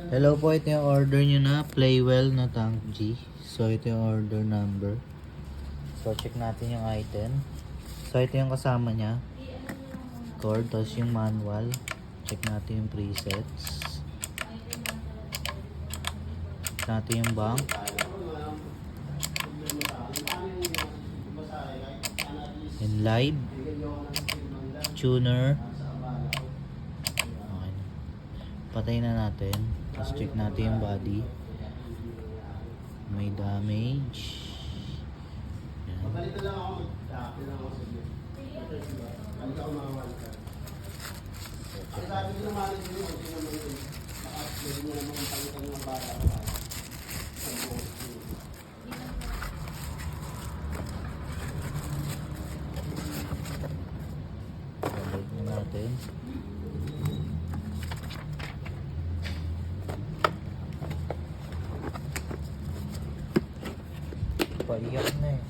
Hello po, ito yung order nyo na Playwell na Tank G. So ito yung order number. So check natin yung item. So ito yung kasama niya. Cord, tapos yung manual. Check natin yung presets. Check natin yung bank. Yung live. Tuner. Okay. Patay na natin. Tapos check natin yung body. May damage. Yan. Balik na natin. Paiyak na eh.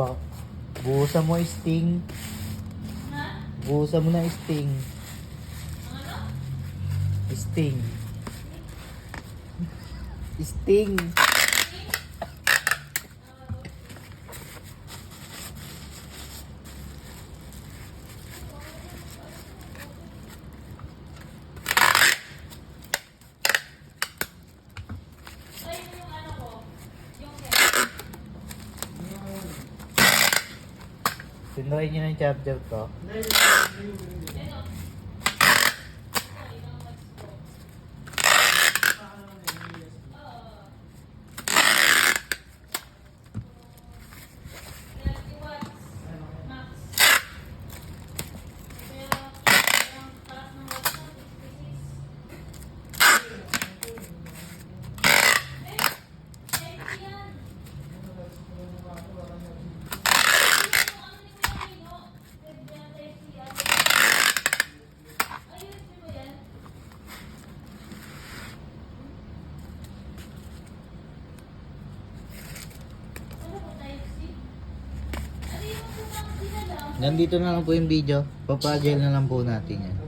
Pa, buhusan mo sting. Buhusan mo na sting. Sting. Sting. Tinry nyo na yung charger ko. Nandito na lang po yung video. Papagel na lang po natin yan.